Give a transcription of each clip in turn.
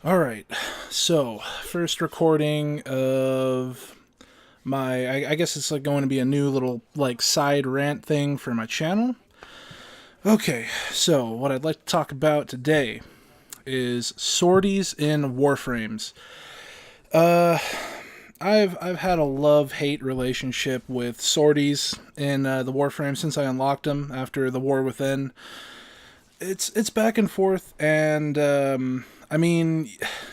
All right. So, first recording of I guess it's like going to be a new little like side rant thing for my channel. Okay. So, what I'd like to talk about today is sorties in Warframes. Uh I've had a love-hate relationship with sorties in the Warframe since I unlocked them after the War Within. It's back and forth, and I mean,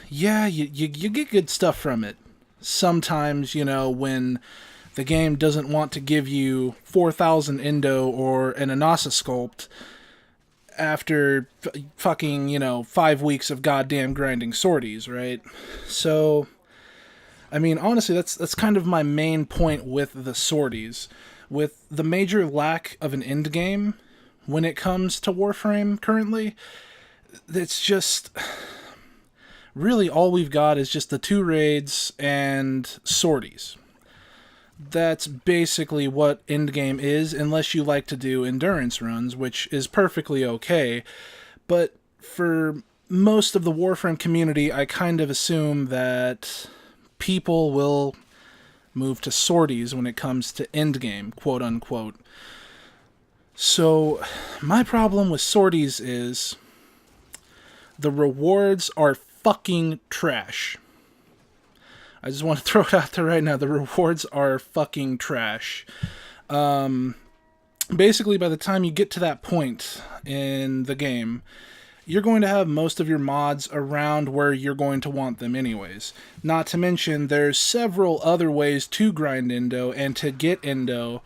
yeah, you get good stuff from it. Sometimes, when the game doesn't want to give you 4,000 Indo or an Anasa sculpt after fucking, 5 weeks of goddamn grinding sorties, right? So, I mean, honestly, that's kind of my main point with the sorties. With the major lack of an end game when it comes to Warframe currently, it's just really all we've got is just the two raids and sorties. That's basically what endgame is, unless you like to do endurance runs, which is perfectly okay. But for most of the Warframe community, I kind of assume that people will move to sorties when it comes to endgame, quote unquote. So, my problem with sorties is the rewards are fucking trash. I just want to throw it out there right now. The rewards are fucking trash. Basically, by the time you get to that point in the game, you're going to have most of your mods around where you're going to want them anyways. Not to mention, there's several other ways to grind Indo and to get Indo,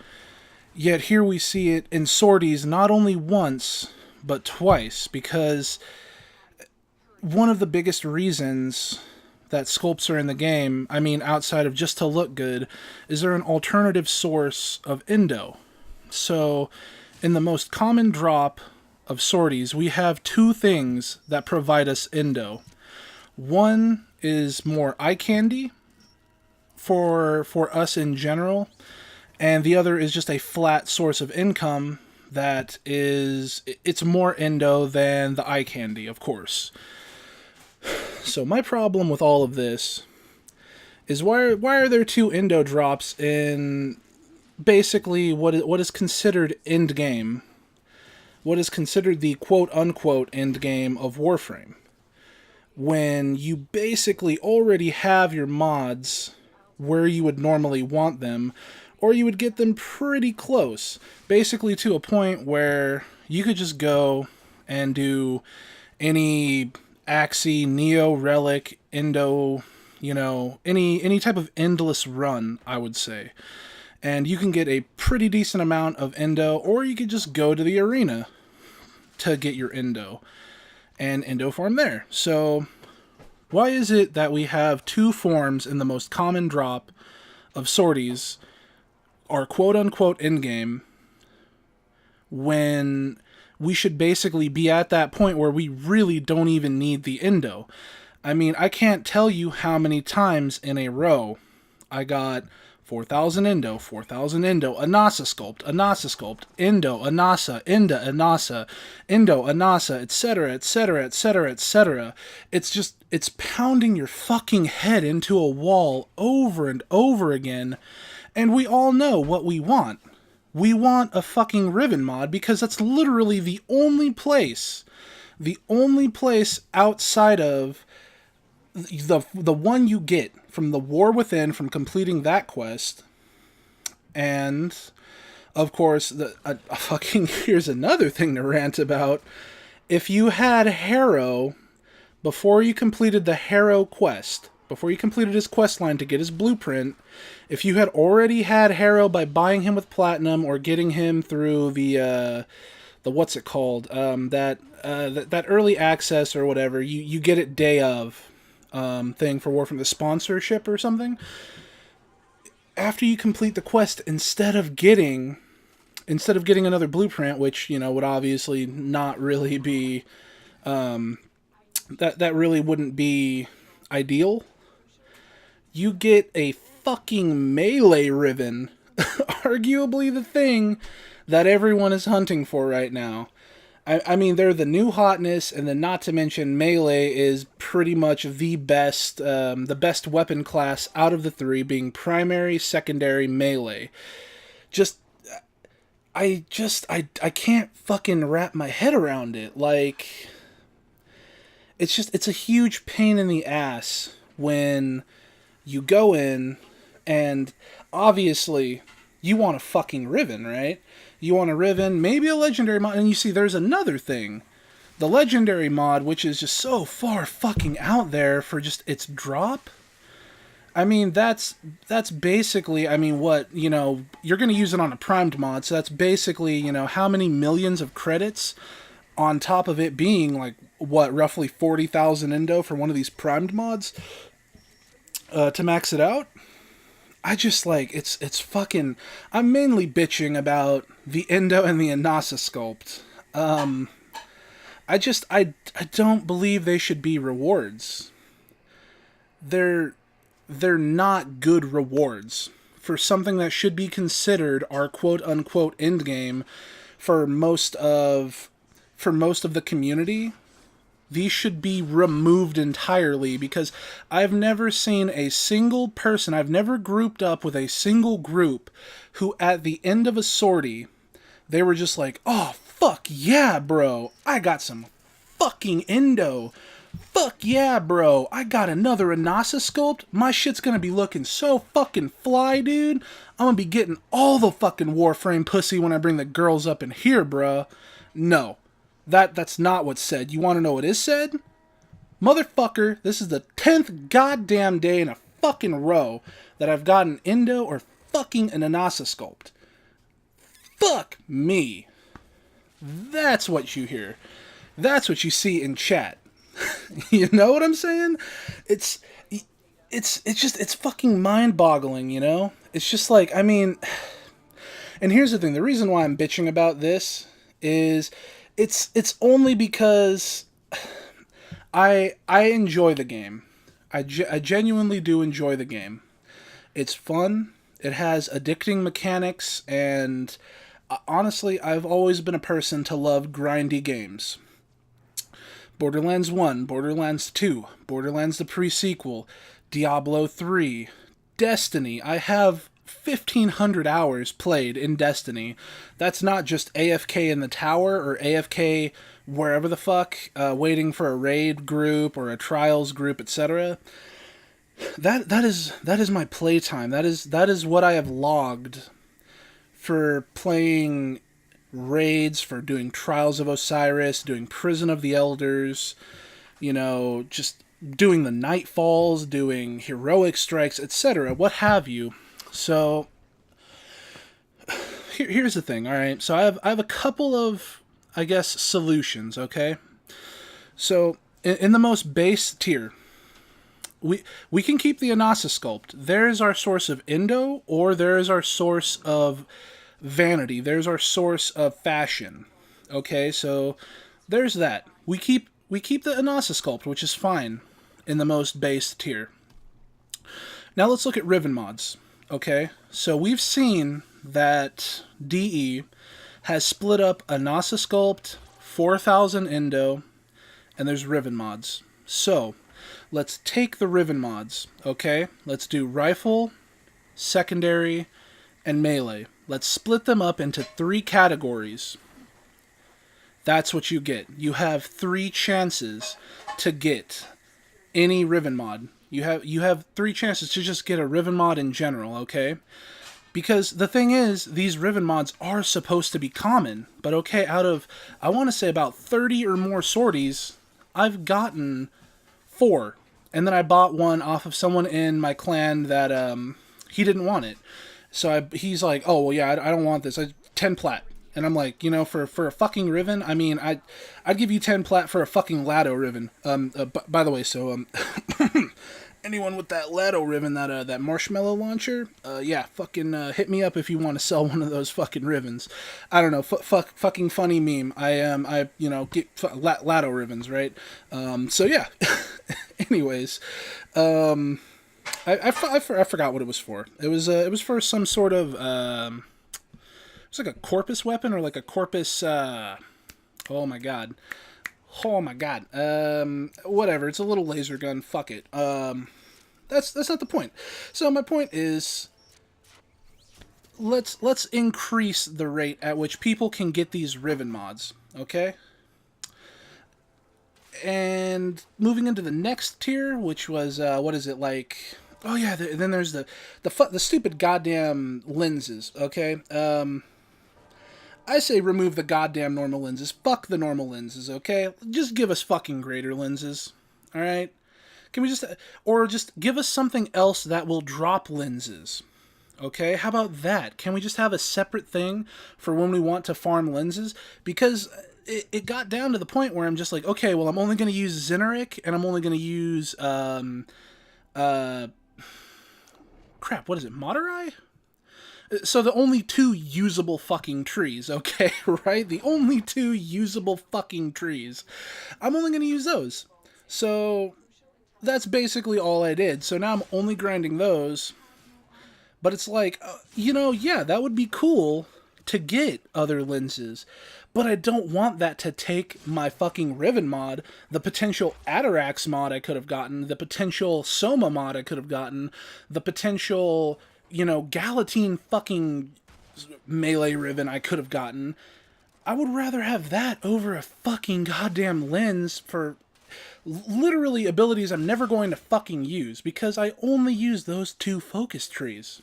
yet here we see it in sorties not only once, but twice, because one of the biggest reasons that sculpts are in the game, I mean, outside of just to look good, is there an alternative source of Indo. So, in the most common drop of sorties, we have two things that provide us Indo. One is more eye candy for us in general, and the other is just a flat source of income that it's more Indo than the eye candy, of course. So my problem with all of this is why are there two Indo drops in basically what is considered end game, what is considered the quote unquote end game of Warframe, when you basically already have your mods where you would normally want them, or you would get them pretty close, basically to a point where you could just go and do any Axie, Neo Relic, Indo, any type of endless run, I would say. And you can get a pretty decent amount of Indo, or you could just go to the arena to get your Indo and Indo farm there. So, why is it that we have two forms in the most common drop of sorties, our quote unquote endgame, when we should basically be at that point where we really don't even need the Indo? I mean, I can't tell you how many times in a row I got 4,000 Indo, 4,000 Indo, Anasa sculpt, Indo, Anasa, Inda, Anasa, Indo, Anasa, etc., etc., etc., etc. It's pounding your fucking head into a wall over and over again, and we all know what we want. We want a fucking Riven mod because that's literally the only place outside of the one you get from the War Within from completing that quest. And of course, fucking here's another thing to rant about. If you had Harrow before you completed the Harrow quest, before you completed his quest line to get his blueprint, if you had already had Harrow by buying him with platinum or getting him through the what's it called, that early access or whatever, you get it day of thing for Warframe, the sponsorship or something. After you complete the quest, instead of getting another blueprint, which would obviously not really be that really wouldn't be ideal, you get a fucking melee Riven, arguably the thing that everyone is hunting for right now. I mean, they're the new hotness, and then not to mention melee is pretty much the best weapon class out of the three, being primary, secondary, melee. Just, I can't fucking wrap my head around it. Like, it's a huge pain in the ass when you go in and obviously you want a fucking Riven, right? You want a Riven, maybe a legendary mod, and you see there's another thing. The legendary mod, which is just so far fucking out there for just its drop. I mean, that's basically, I mean, what, you're going to use it on a primed mod, so that's basically, how many millions of credits on top of it being, like, what, roughly 40,000 Indo for one of these primed mods to max it out? I just, like, it's fucking... I'm mainly bitching about the Indo and the Anasa sculpt. I don't believe they should be rewards. They're not good rewards for something that should be considered our quote-unquote endgame for most of the community. These should be removed entirely, because I've never seen a single person, I've never grouped up with a single group who at the end of a sortie, they were just like, oh, fuck yeah, bro, I got some fucking Indo. Fuck yeah, bro, I got another Anasa sculpt. My shit's gonna be looking so fucking fly, dude. I'm gonna be getting all the fucking Warframe pussy when I bring the girls up in here, bro. No. That's not what's said. You want to know what is said? Motherfucker, this is the 10th goddamn day in a fucking row that I've gotten Indo or fucking an Anasa sculpt. Fuck me. That's what you hear. That's what you see in chat. You know what I'm saying? It's fucking mind-boggling, It's just like, I mean... And here's the thing. The reason why I'm bitching about this is... It's only because I enjoy the game. I genuinely do enjoy the game. It's fun. It has addicting mechanics, and honestly, I've always been a person to love grindy games. Borderlands 1, Borderlands 2, Borderlands the pre-sequel, Diablo 3, Destiny. I have 1,500 hours played in Destiny. That's not just AFK in the tower or AFK wherever the fuck, waiting for a raid group or a trials group, etc. That is my playtime. That is what I have logged for playing raids, for doing Trials of Osiris, doing Prison of the Elders, just doing the Nightfalls, doing heroic strikes, etc., what have you. So, here's the thing, alright? So I have a couple of, I guess, solutions, okay? So, in the most base tier, we can keep the Anasa sculpt. There's our source of Indo, or there's our source of vanity. There's our source of fashion. Okay, so there's that. We keep the Anasa sculpt, which is fine in the most base tier. Now let's look at Riven mods. Okay, so we've seen that DE has split up Anasa sculpt, 4,000 Indo, and there's Riven mods. So, let's take the Riven mods, okay? Let's do rifle, secondary, and melee. Let's split them up into 3 categories. That's what you get. You have 3 chances to get any Riven mod. You have 3 chances to just get a Riven mod in general, okay? Because the thing is, these Riven mods are supposed to be common. But okay, out of, I want to say about 30 or more sorties, I've gotten 4. And then I bought one off of someone in my clan that, he didn't want it. So he's like, oh, well, yeah, I don't want this. 10 plat. And I'm like, for a fucking Riven, I mean, I'd give you 10 plat for a fucking Lado Riven. By the way, so, anyone with that Lado Riven, that marshmallow launcher, yeah, fucking hit me up if you want to sell one of those fucking Rivens. I don't know, fucking funny meme. I get Lado Rivens, right? So yeah. Anyways, I forgot what it was for. It was for some sort of it's like a corpus weapon or like a corpus Oh my god. Oh my god. Whatever. It's a little laser gun. Fuck it. That's not the point. So my point is, let's increase the rate at which people can get these Riven mods. Okay. And moving into the next tier, which was what is it like? Oh yeah. Then there's the stupid goddamn lenses. Okay. I say remove the goddamn normal lenses. Fuck the normal lenses, okay? Just give us fucking greater lenses, alright? Can we just... Or just give us something else that will drop lenses, okay? How about that? Can we just have a separate thing for when we want to farm lenses? Because it got down to the point where I'm just like, okay, well, I'm only going to use Zeneric, and I'm only going to use... crap, what is it? Madurai? So the only two usable fucking trees, okay, right? The only two usable fucking trees. I'm only going to use those. So that's basically all I did. So now I'm only grinding those. But it's like, yeah, that would be cool to get other lenses. But I don't want that to take my fucking Riven mod, the potential Atarax mod I could have gotten, the potential Soma mod I could have gotten, the potential... Galatine fucking melee Riven I could have gotten. I would rather have that over a fucking goddamn lens for literally abilities I'm never going to fucking use, because I only use those two focus trees.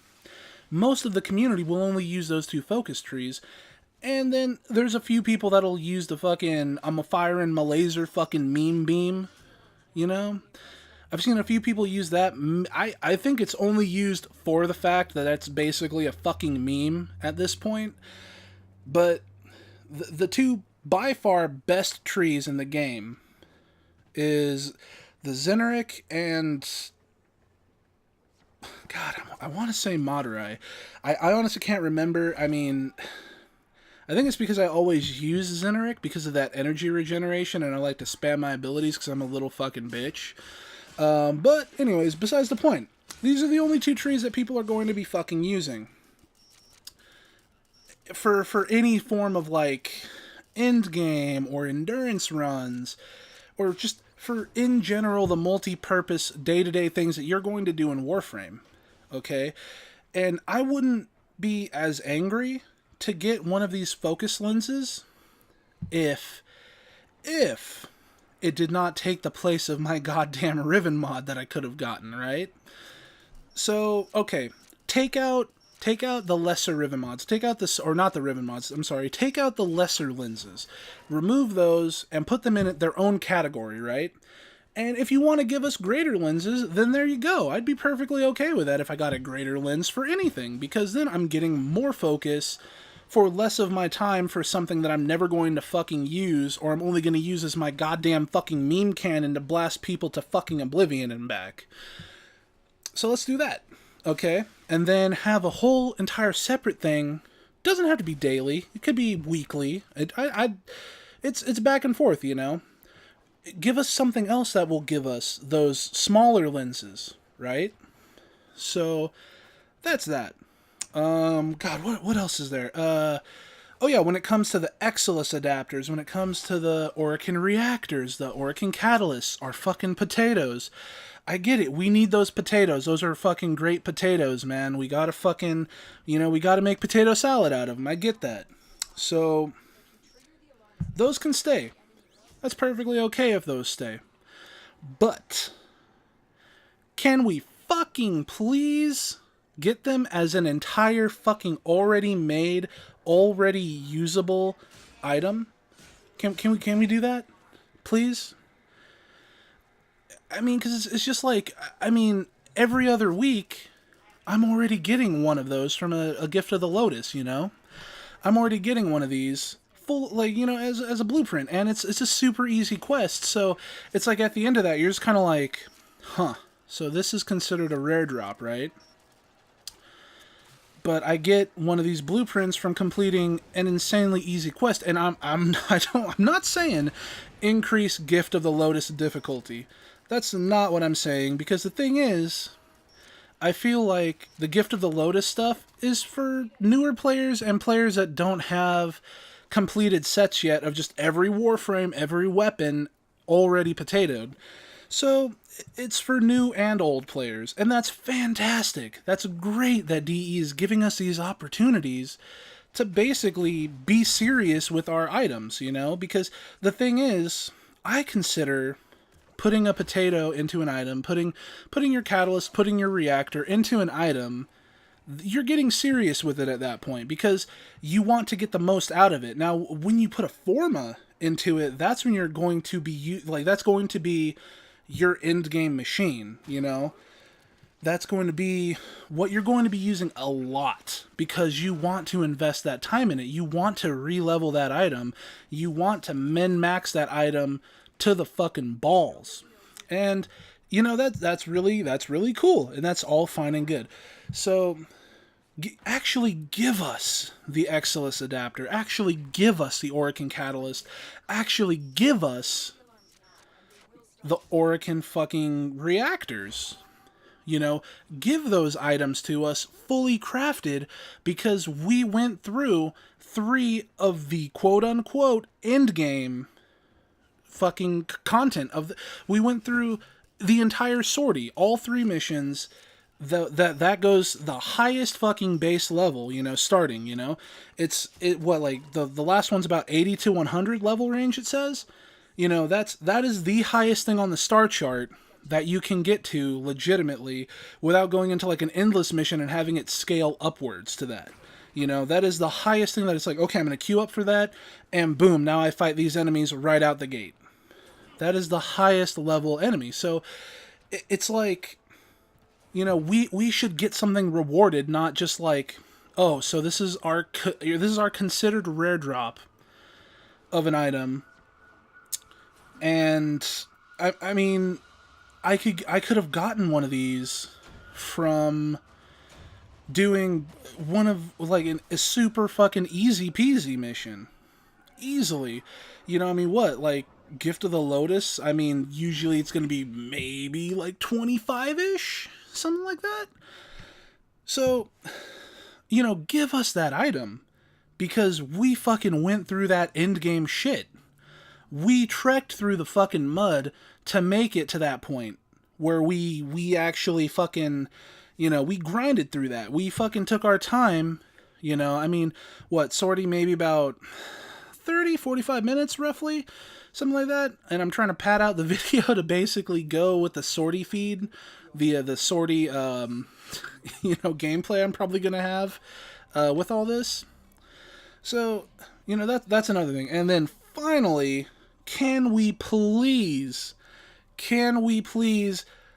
Most of the community will only use those two focus trees, and then there's a few people that'll use the fucking I'm a firing my laser fucking meme beam, I've seen a few people use that. I think it's only used for the fact that that's basically a fucking meme at this point. But the two by far best trees in the game is the Zeneric and... God, I want to say Madurai. I honestly can't remember. I mean... I think it's because I always use Zeneric because of that energy regeneration, and I like to spam my abilities because I'm a little fucking bitch. But anyways, besides the point, these are the only two trees that people are going to be fucking using. For any form of, like, end game or endurance runs, or just for, in general, the multi-purpose day-to-day things that you're going to do in Warframe, okay? And I wouldn't be as angry to get one of these focus lenses if it did not take the place of my goddamn Riven mod that I could have gotten, right? So, okay, take out the lesser Riven mods. Take out this, or not the Riven mods, I'm sorry. Take out the lesser lenses. Remove those and put them in their own category, right? And if you want to give us greater lenses, then there you go. I'd be perfectly okay with that if I got a greater lens for anything, because then I'm getting more focus for less of my time for something that I'm never going to fucking use, or I'm only going to use as my goddamn fucking meme cannon to blast people to fucking oblivion and back. So let's do that, okay? And then have a whole entire separate thing. Doesn't have to be daily. It could be weekly. It's back and forth, Give us something else that will give us those smaller lenses, right? So that's that. God, what else is there? Oh yeah, when it comes to the Exilus adapters, when it comes to the Orokin reactors, the Orokin catalysts are fucking potatoes. I get it, we need those potatoes. Those are fucking great potatoes, man. We gotta fucking, we gotta make potato salad out of them. I get that. So, those can stay. That's perfectly okay if those stay. But, can we fucking please get them as an entire fucking already made, already usable item? Can we do that? Please? I mean, because it's just like, every other week, I'm already getting one of those from a gift of the Lotus, I'm already getting one of these full, like, as a blueprint, and it's a super easy quest, so it's like at the end of that, you're just kind of like, huh, so this is considered a rare drop, right? But I get one of these blueprints from completing an insanely easy quest, and I'm not saying increase Gift of the Lotus difficulty. That's not what I'm saying, because the thing is, I feel like the Gift of the Lotus stuff is for newer players and players that don't have completed sets yet of just every Warframe, every weapon already potatoed. So it's for new and old players, and that's fantastic. That's great that DE is giving us these opportunities to basically be serious with our items, you know? Because the thing is, I consider putting a potato into an item, putting your catalyst, putting your reactor into an item, you're getting serious with it at that point because you want to get the most out of it. Now, when you put a forma into it, that's when you're going to be that's going to be your end game machine, you know? That's going to be what you're going to be using a lot because you want to invest that time in it. You want to re-level that item. You want to min-max that item to the fucking balls. And you know that's really cool, and that's all fine and good. So actually give us the Exilus adapter. Actually give us the Orokin catalyst. Actually give us the Orokin fucking reactors. You know, give those items to us fully crafted because we went through 3 of the quote-unquote endgame fucking content of we went through the entire sortie, all 3 missions. That goes the highest fucking base level, you know, starting, you know. The last one's about 80 to 100 level range, it says. You know, that is the highest thing on the star chart that you can get to legitimately without going into like an endless mission and having it scale upwards to that. You know, that is the highest thing that it's like, okay, I'm going to queue up for that, and boom, now I fight these enemies right out the gate. That is the highest level enemy. So it's like, you know, we should get something rewarded, not just like, oh, so this is our considered rare drop of an item, and I mean, I could have gotten one of these from doing one of like a super fucking easy peasy mission. Easily. You know, I mean, what? Like Gift of the Lotus? I mean, usually it's going to be maybe like 25-ish, something like that. So, you know, give us that item because we fucking went through that endgame shit. We trekked through the fucking mud to make it to that point where we actually fucking, you know, we grinded through that. We fucking took our time, you know. I mean, what, sortie maybe about 30, 45 minutes roughly, something like that. And I'm trying to pad out the video to basically go with the sortie feed via the sortie, you know, gameplay I'm probably going to have with all this. So, you know, that's another thing. And then finally, can we please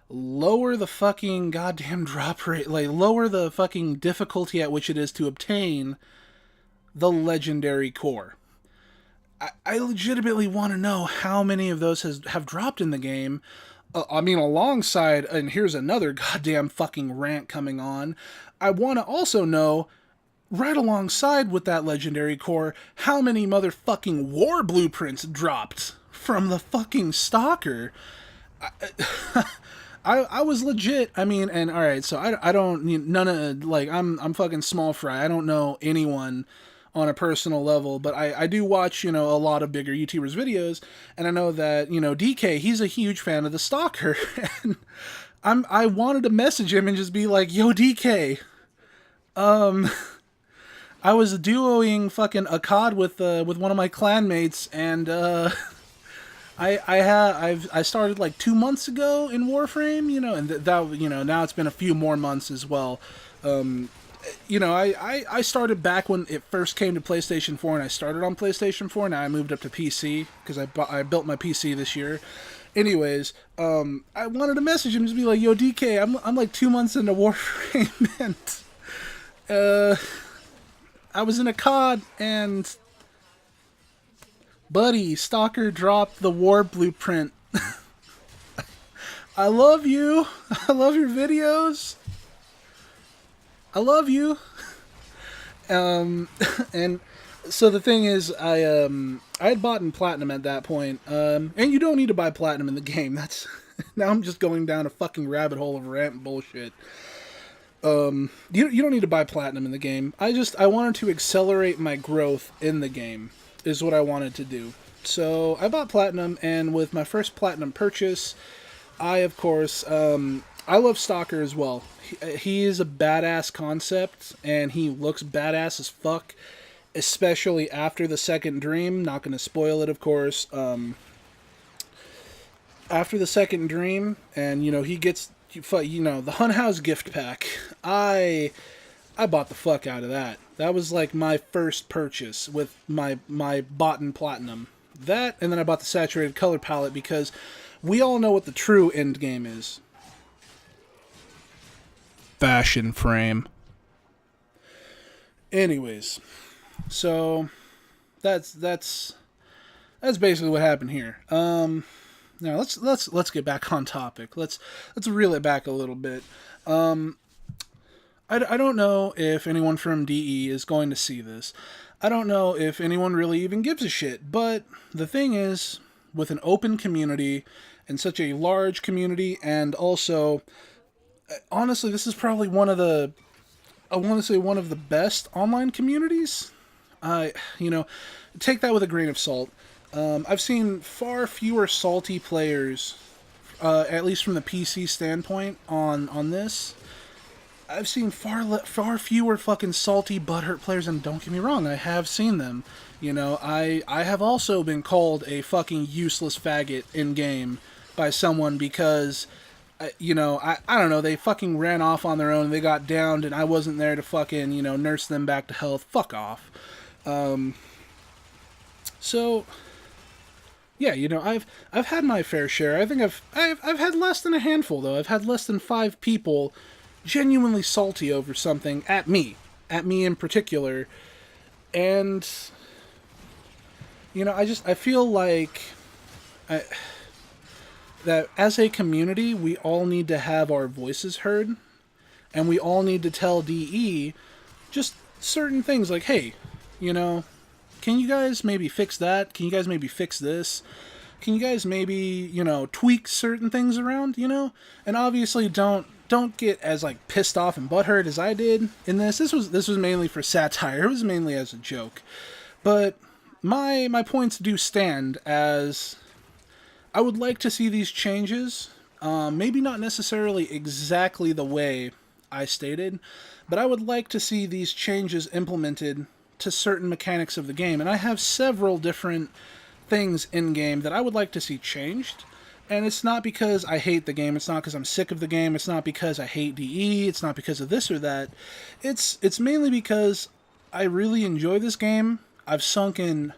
lower the fucking goddamn drop rate, like lower the fucking difficulty at which it is to obtain the legendary core. I legitimately want to know how many of those have dropped in the game. I mean, alongside, and here's another goddamn fucking rant coming on, I want to also know, right alongside with that legendary core, how many motherfucking war blueprints dropped from the fucking stalker. I was legit. I mean, and all right, so I don't none of like I'm fucking small fry. I don't know anyone on a personal level, but I do watch, you know, a lot of bigger YouTubers videos, and I know that, you know, DK, he's a huge fan of the stalker, and I wanted to message him and just be like, yo DK, I was duoing fucking a COD with one of my clanmates, and I started like 2 months ago in Warframe, you know, and that you know, now it's been a few more months as well. You know, I started back when it first came to PlayStation 4, and I started on PlayStation 4. Now I moved up to PC because I built my PC this year. Anyways, I wanted to message him, just be like, yo DK, I'm like 2 months into Warframe, and I was in a COD, and buddy, Stalker dropped the war blueprint. I love you. I love your videos. I love you. And so the thing is, I had bought in platinum at that point. And you don't need to buy platinum in the game. That's now I'm just going down a fucking rabbit hole of rant bullshit. You don't need to buy platinum in the game. I wanted to accelerate my growth in the game. is what I wanted to do. So I bought Platinum, and with my first Platinum purchase, I, of course, I love Stalker as well. He is a badass concept, and he looks badass as fuck, especially after the second dream. Not going to spoil it, of course. After the second dream, and, you know, he gets, you know, the Hun House gift pack. I bought the fuck out of that. That was like my first purchase with my bought in Platinum. That, and then I bought the saturated color palette because we all know what the true end game is. Fashion frame. Anyways, so that's basically what happened here. Now let's get back on topic. Let's reel it back a little bit. I don't know if anyone from DE is going to see this. I don't know if anyone really even gives a shit. But the thing is, with an open community and such a large community, and also, honestly, this is probably one of the, I want to say one of the best online communities. You know, take that with a grain of salt. I've seen far fewer salty players, at least from the PC standpoint, on this. I've seen far fewer fucking salty butthurt players, and don't get me wrong, I have seen them. You know, I have also been called a fucking useless faggot in game by someone because, you know, I don't know, they fucking ran off on their own, they got downed, and I wasn't there to fucking, you know, nurse them back to health. Fuck off. So, yeah, you know, I've had my fair share. I think I've had less than a handful, though. I've had less than 5 people genuinely salty over something at me in particular, and, you know, I feel like that as a community, we all need to have our voices heard, and we all need to tell DE just certain things like, hey, you know, can you guys maybe fix that? Can you guys maybe fix this? Can you guys maybe, you know, tweak certain things around, you know? And obviously don't get as, like, pissed off and butthurt as I did in this. This was mainly for satire. It was mainly as a joke. But my points do stand, as I would like to see these changes. Maybe not necessarily exactly the way I stated, but I would like to see these changes implemented to certain mechanics of the game. And I have several different things in game that I would like to see changed. And it's not because I hate the game, it's not because I'm sick of the game, it's not because I hate DE, it's not because of this or that. It's mainly because I really enjoy this game. I've sunk in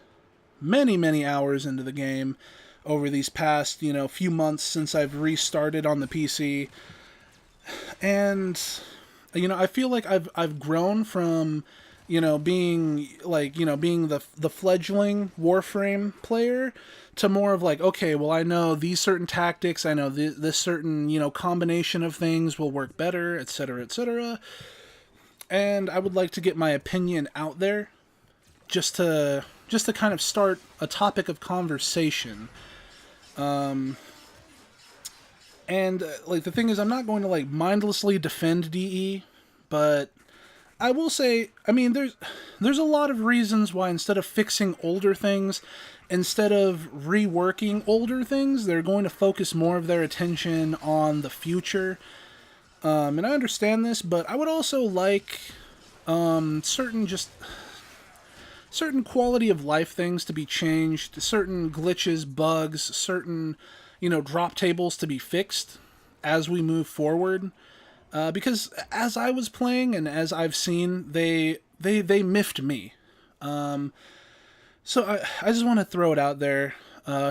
many hours into the game over these past, you know, few months since I've restarted on the PC. And, you know, I feel like I've grown from, you know, being like, you know, being the fledgling Warframe player to more of like, okay, well, I know these certain tactics, I know this certain, you know, combination of things will work better, etc., etc. And I would like to get my opinion out there just to kind of start a topic of conversation. And like, the thing is, I'm not going to like mindlessly defend DE, but I will say, I mean, there's a lot of reasons why, instead of fixing older things, instead of reworking older things, they're going to focus more of their attention on the future. And I understand this, but I would also like certain quality of life things to be changed, certain glitches, bugs, certain, you know, drop tables to be fixed as we move forward. Because as I was playing and as I've seen, they miffed me. So I just want to throw it out there,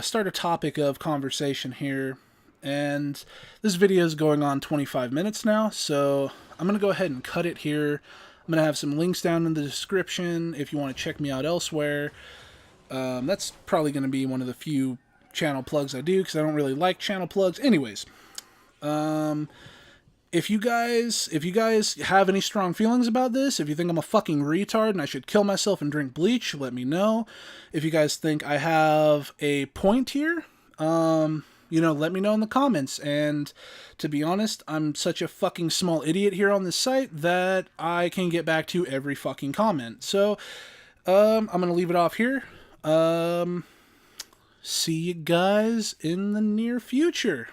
start a topic of conversation here. And this video is going on 25 minutes now, so I'm going to go ahead and cut it here. I'm going to have some links down in the description if you want to check me out elsewhere. That's probably going to be one of the few channel plugs I do, because I don't really like channel plugs. Anyways, if you guys have any strong feelings about this, if you think I'm a fucking retard and I should kill myself and drink bleach, let me know. If you guys think I have a point here, you know, let me know in the comments. And to be honest, I'm such a fucking small idiot here on this site that I can get back to every fucking comment. So, I'm going to leave it off here. See you guys in the near future.